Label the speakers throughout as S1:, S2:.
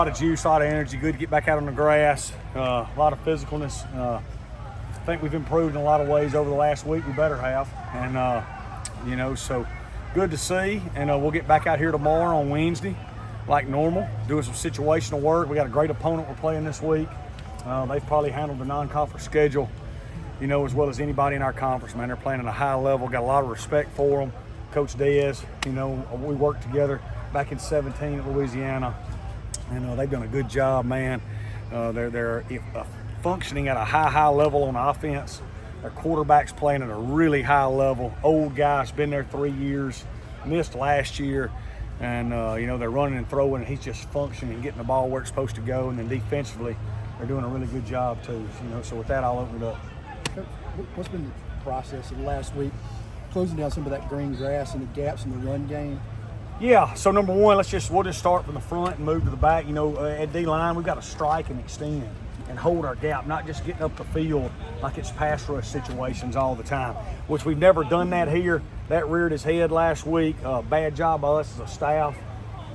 S1: A lot of juice, a lot of energy. Good to get back out on the grass. A lot of physicalness. I think we've improved in a lot of ways over the last week. We better have. And, so good to see. And we'll get back out here tomorrow on Wednesday like normal, doing some situational work. We got a great opponent we're playing this week. They've probably handled the non-conference schedule, as well as anybody in our conference, man. They're playing at a high level. Got a lot of respect for them. Coach Diaz, we worked together back in 2017 at Louisiana, and they've done a good job, man. They're functioning at a high level on offense. Their quarterback's playing at a really high level. Old guy's been there 3 years, missed last year. And, they're running and throwing, and he's just functioning and getting the ball where it's supposed to go. And then defensively, they're doing a really good job, too. So with that, I'll open it up.
S2: What's been the process of the last week, closing down some of that green grass and the gaps in the run game?
S1: Yeah, so number one, we'll just start from the front and move to the back. At D-line, we've got to strike and extend and hold our gap, not just getting up the field like it's pass rush situations all the time, which we've never done that here. That reared his head last week. Bad job by us as a staff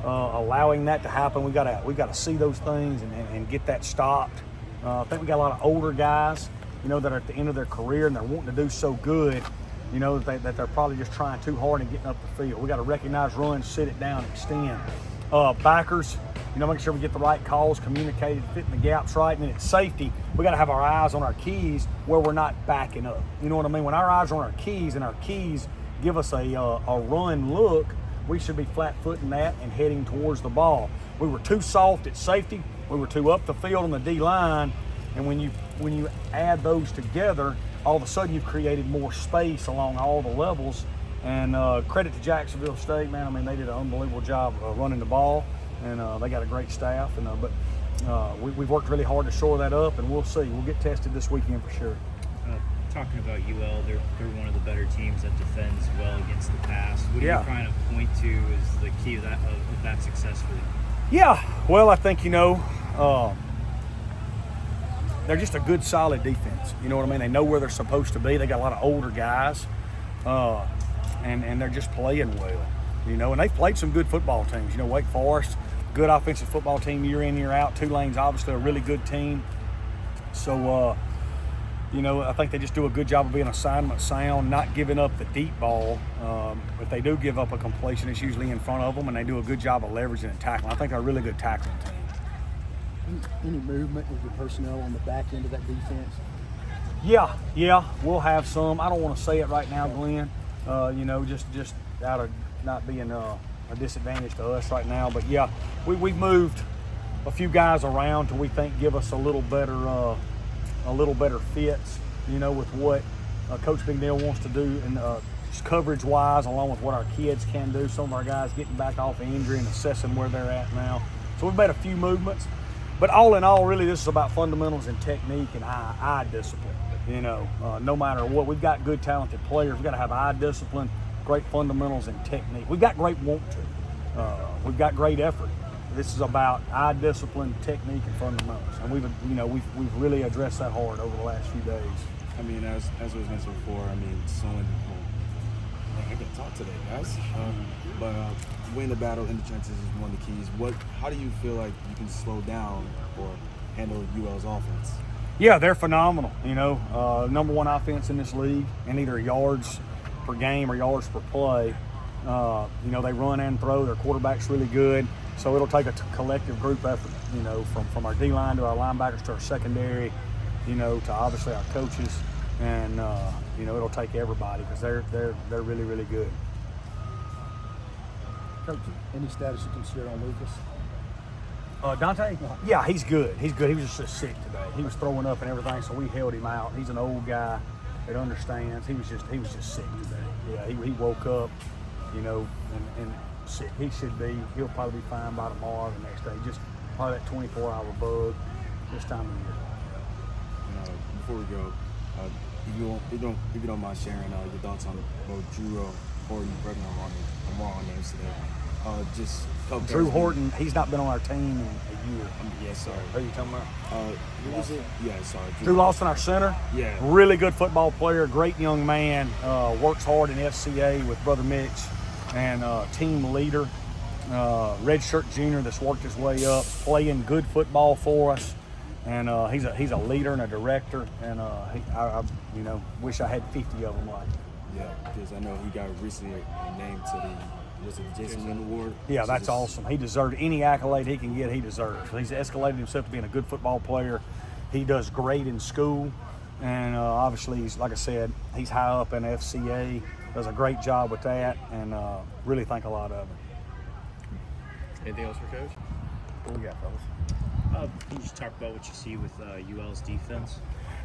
S1: allowing that to happen. We got to see those things and get that stopped. I think we got a lot of older guys, that are at the end of their career and they're wanting to do so good, that they're probably just trying too hard and getting up the field. We got to recognize runs, sit it down, extend. Backers, making sure we get the right calls, communicated, fitting the gaps right. And then at safety, we got to have our eyes on our keys where we're not backing up. You know what I mean? When our eyes are on our keys and our keys give us a run look, we should be flat-footing that and heading towards the ball. We were too soft at safety. We were too up the field on the D-line. And when you add those together, all of a sudden you've created more space along all the levels. And credit to Jacksonville State, man. I mean, they did an unbelievable job running the ball, and they got a great staff. But we've worked really hard to shore that up, and we'll see. We'll get tested this weekend for sure.
S3: Talking about UL, they're one of the better teams that defends well against the pass. What do you kind of point to as the key of that success for you?
S1: Yeah, well, I think, they're just a good, solid defense. You know what I mean? They know where they're supposed to be. They got a lot of older guys, and they're just playing well. And they've played some good football teams. Wake Forest, good offensive football team year in, year out. Tulane's obviously a really good team. So, I think they just do a good job of being assignment sound, not giving up the deep ball. If they do give up a completion, it's usually in front of them, and they do a good job of leveraging and tackling. I think they're a really good tackling team.
S2: Any movement with your personnel on the back end of that defense?
S1: Yeah, we'll have some. I don't want to say it right now, Glenn. Just out of not being a disadvantage to us right now. But yeah, we've moved a few guys around to we think give us a little better fits. With what Coach McNeil wants to do and just coverage-wise, along with what our kids can do. Some of our guys getting back off injury and assessing where they're at now. So we've made a few movements. But all in all, really, this is about fundamentals and technique and eye discipline. No matter what, we've got good, talented players. We've got to have eye discipline, great fundamentals and technique. We've got great want to. We've got great effort. This is about eye discipline, technique, and fundamentals. And we've really addressed that hard over the last few days.
S4: I mean, as was mentioned before, I can talk today, guys. But winning the battle in the trenches is one of the keys. How do you feel like you can slow down or handle UL's offense?
S1: Yeah, they're phenomenal. Number one offense in this league in either yards per game or yards per play. They run and throw. Their quarterback's really good. So it'll take a collective group effort, from our D-line to our linebackers to our secondary, to obviously our coaches. And, it'll take everybody because they're really, really good.
S2: Coach, any status you can share on Lucas?
S1: Dante? Yeah, he's good. He was just sick today. He was throwing up and everything, so we held him out. He's an old guy that understands. He was just sick today. Yeah, he woke up, and sick. He'll probably be fine by tomorrow or the next day. Just probably that 24-hour bug this time of year.
S4: Before we go, if you don't mind sharing your thoughts on both Drew or you, correct me if I'm wrong on names today.
S1: Drew Horton, he's not been on our team in a year.
S4: Yes, sorry.
S1: Who are you talking about?
S4: Who was it? Yeah, sorry.
S1: Drew Lawson, our center.
S4: Yeah.
S1: Really good football player, great young man, works hard in FCA with Brother Mitch, and team leader. redshirt junior that's worked his way up, playing good football for us. And he's a leader and a director, and I wish I had 50 of them like him.
S4: Yeah, because I know he got recently named to the Jason Lynn Award.
S1: Yeah, that's awesome. He deserved any accolade he can get. He deserves. He's escalated himself to being a good football player. He does great in school, and obviously, like I said, he's high up in FCA. Does a great job with that, and really think a lot of him.
S5: Anything else for Coach?
S1: What we got, fellas?
S3: Can you just talk about what you see with UL's defense?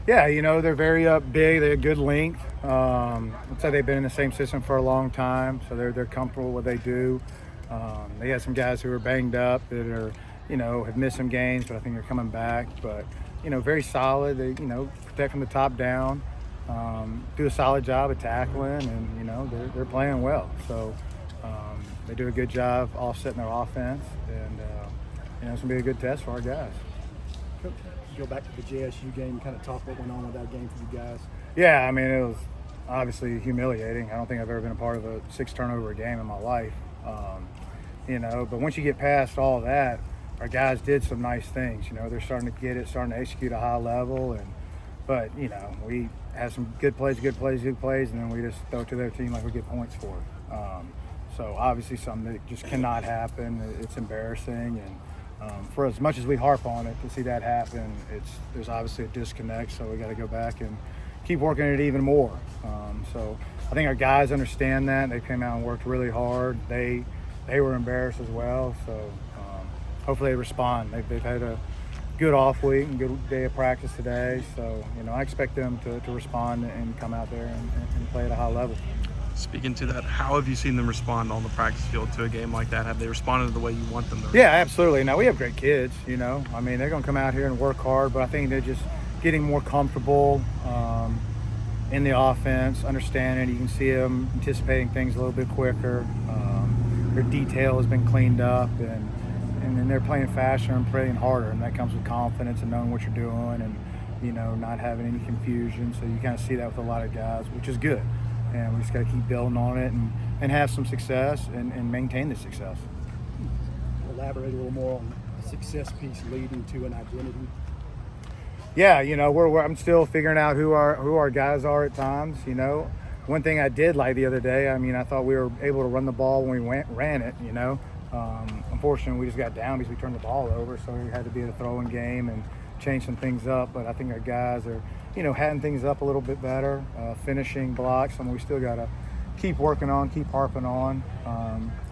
S6: Yeah, they're very big. They have good length. Let's say they've been in the same system for a long time, so they're comfortable with what they do. They had some guys who are banged up that are, have missed some games, but I think they're coming back. But, very solid. They, protect from the top down, do a solid job of tackling, and, they're playing well. So they do a good job offsetting their offense, and, it's going to be a good test for our guys.
S2: Go back to the JSU game, kind of talk what went on with that game for you guys.
S6: Yeah, it was obviously humiliating. I don't think I've ever been a part of a 6-turnover game in my life. But once you get past all that, our guys did some nice things. They're starting to get it, starting to execute at a high level. But we had some good plays, and then we just throw it to their team like we get points for it. So obviously something that just cannot happen. It's embarrassing, and for as much as we harp on it, to see that happen, there's obviously a disconnect, so we got to go back and keep working it even more. So I think our guys understand that. They came out and worked really hard. They were embarrassed as well, so hopefully they respond. They've had a good off week and good day of practice today, so I expect them to respond and come out there and play at a high level.
S5: Speaking to that, how have you seen them respond on the practice field to a game like that? Have they responded the way you want them to?
S6: Yeah, absolutely. Now, we have great kids, they're going to come out here and work hard, but I think they're just getting more comfortable in the offense, understanding. You can see them anticipating things a little bit quicker. Their detail has been cleaned up, and then they're playing faster and playing harder, and that comes with confidence and knowing what you're doing and, not having any confusion. So you kind of see that with a lot of guys, which is good. And we just got to keep building on it and have some success and maintain the success.
S2: Elaborate a little more on the success piece leading to an identity.
S6: Yeah, I'm still figuring out who our guys are at times. One thing I did like the other day, I thought we were able to run the ball when we ran it. Unfortunately, we just got down because we turned the ball over, so we had to be a throwing game and change some things up. But I think our guys are hatting things up a little bit better, finishing blocks, something we still got to keep working on, keep harping on.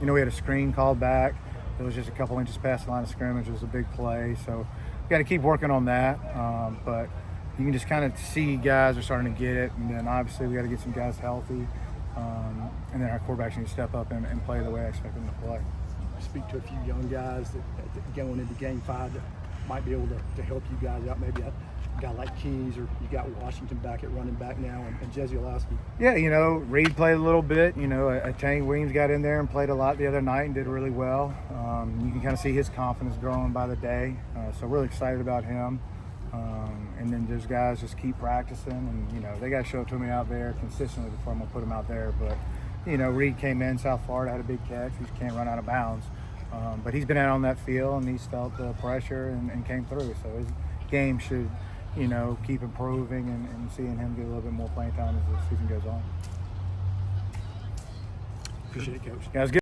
S6: We had a screen called back. It was just a couple inches past the line of scrimmage. It was a big play. So we got to keep working on that. But you can just kind of see guys are starting to get it. And then obviously we got to get some guys healthy. And then our quarterbacks need to step up and play the way I expect them to play.
S2: Speak to a few young guys that going into Game 5 that might be able to help you guys out. Maybe a guy like Keys, or you got Washington back at running back now, and Jesse Olowski.
S6: Yeah, Reed played a little bit. Tank Williams got in there and played a lot the other night and did really well. You can kind of see his confidence growing by the day. So really excited about him. And then those guys just keep practicing, and they got to show it to me out there consistently before I'm gonna put them out there. But Reed came in South Florida, had a big catch. He just can't run out of bounds. But he's been out on that field, and he's felt the pressure and came through. So his game should, keep improving and seeing him get a little bit more playing time as the season goes on.
S2: Appreciate it, Coach.
S6: Yeah, it was good.